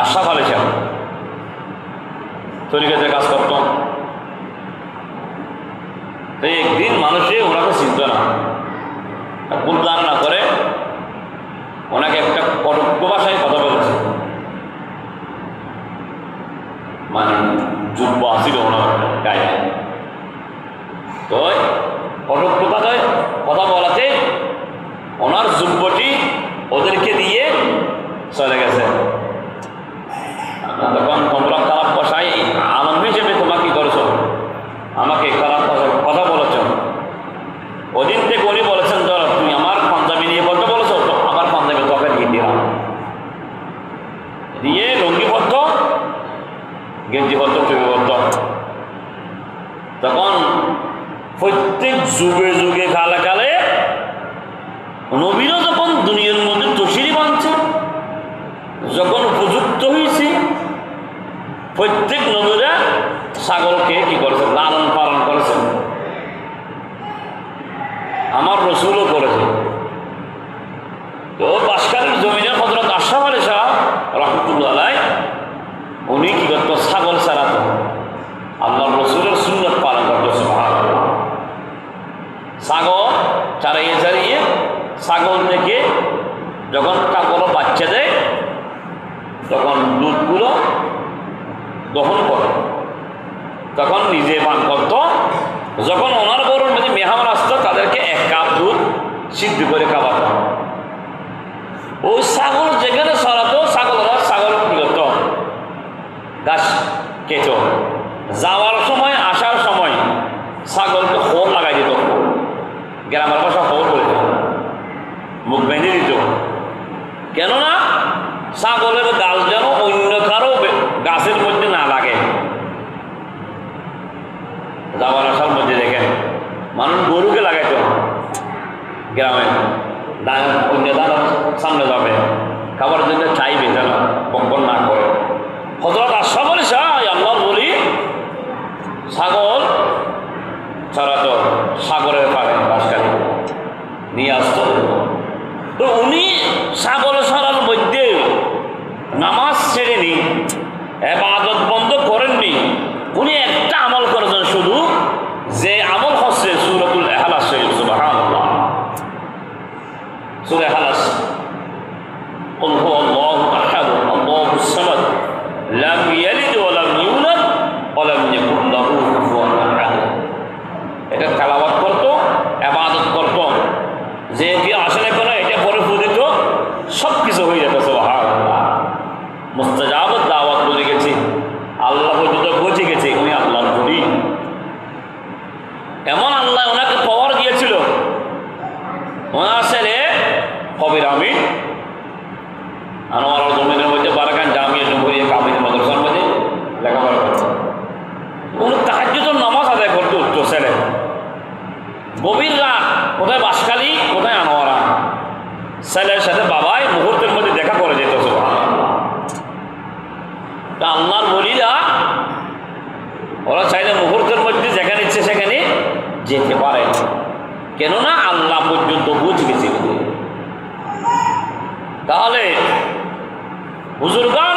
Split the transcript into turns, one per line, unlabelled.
আশরাফ আলী সাহেব তরিকাতে কাজ করত। একদিন মানুষে ওনাকে চিনত না, উদ্ধার না করে ওনাকে একটা কটক্য ভাষায় কথা বলেছে, মানে যুব্য আসিল ওনার গায়ে। তো কটক্য ভাষায় কথা বলাতে ওনার যুব্যটি ওদেরকে দিয়ে চলে গেছে। তখন তোমরা খারাপ ভাষায় আলম হিসেবে তোমাকে কি করেছ, আমাকে খারাপ ভাষায় কথা বলেছ। ওদিন থেকে উনি বলেছেন, ধর তুমি আমার পাঞ্জাবি নিয়ে বলতে বলেছ, তো আমার পাঞ্জাবি তোকে দিয়ে দিলাম, দিয়ে লুঙ্গিবদ্ধ গেঞ্জিবদ্ধ টুপিবদ্ধ। তখন প্রত্যেক যুগে যুগে কালে কালে নবীরা যখন দুনিয়ার মধ্যে তশরিফ আনছে, যখন উপযুক্ত হয়েছে, প্রত্যেক নবীরা ছাগলকে কি করেছে, লালন পালন করেছে। আমার রসুলও করেছে। তো বাসকালের জমিনের হযরত আশরাফ আলী সাহেব রহমতুল্লাহ আলাইহি উনি কি করতো, ছাগল ছাড়াতো, আল্লাহর রসুলের সুন্নাত পালন করতো। সুবহানাল্লাহ। ছাগল চারিয়ে চারিয়ে ছাগল থেকে যখন কাপড় বাচ্চা দেয় তখন দুধগুলো দহন করে, তখন নিজে পান করত। যখন ওনার গরুর মধ্যে মেহমান আসতো তাদেরকে 1 কাপ দুধ সিদ্ধ করে খাওয়াতো। ওই ছাগল যেখানে সরাতো ছাগল কি করত, গাছ খেত। যাওয়ার সময় আসার সময় ছাগলকে খোল লাগাই দিত, গ্রামের ভাষা খোল করে দিত, মুখ বেঁধে দিত। কেননা ছাগলের গাছ যেন অন্য কারো গাছের মধ্যে না লাগে। যাওয়ার আসার মধ্যে দেখেন মানুষ গরুকে লাগাইতো গ্রামে, অন্য দাঁড়ার সামনে যাবে খাবার জন্য চাইবে যেন বকন না করে। হযরত আশরাফ আলী সাহেব আল্লাহ বলি ছাগল ছাড়াতো, সাগরের পাড়ে বাসকালী নিয়ে আসতো। তো উনি ছাগল ছাড়ার মধ্যে নামাজ ছেড়েনি, ইবাদত বন্ধ করেননি। উনি একটা আমল করেছেন শুধু, যে আমল হচ্ছে সূরাতুল ইখলাস শরীফ। সুবহানাল্লাহ। সূরা ইখলাস, কুল হুয়াল্লাহু আহাদ আল্লাহুস সামাদ লাম ইয়ালিদ ওয়া লাম ইউলাদ ওয়া লাম ইয়াকুল লাহু কুফুয়ান আহাদ। এটা তেলাওয়াত করত, ইবাদত করত, যে কি আসলে কোনো এটা পরে ফুদিত সব কিছু হয়ে যেত। সুবহানাল্লাহ। মুস্তাজাব দাওয়াত বলে গেছি, আল্লাহ পর্যন্ত পৌঁছে গেছে। উনি আল্লাহর নবী, এমন আল্লাহ ওনাকে পাওয়ার দিয়েছিল। ওনার ছেলে কবির আমিন আনোয়ার জমিনের মধ্যে বারাকান জামিয়া জুমহুরিয়া কামিল মাদ্রাসার মধ্যে লেখাপড়া করছে। উনি তাহাজ্জুদের নামাজ আদায় করতে উঠতো ছেলে। গভীর রাত, কোথায় বাসকালী কোথায় আনোয়ারা, ছেলের সাথে বাবাই মুহূর্তের মধ্যে দেখা করে যেত। সুবহানাল্লাহ। আল্লাহর ওলিরা ওরা চাইলে মুহূর্তের মধ্যে যেখানে ইচ্ছে সেখানে যেতে পারে, কেননা আল্লাহ পর্যন্ত পৌঁছে গেছে। তাহলে বুজুর্গান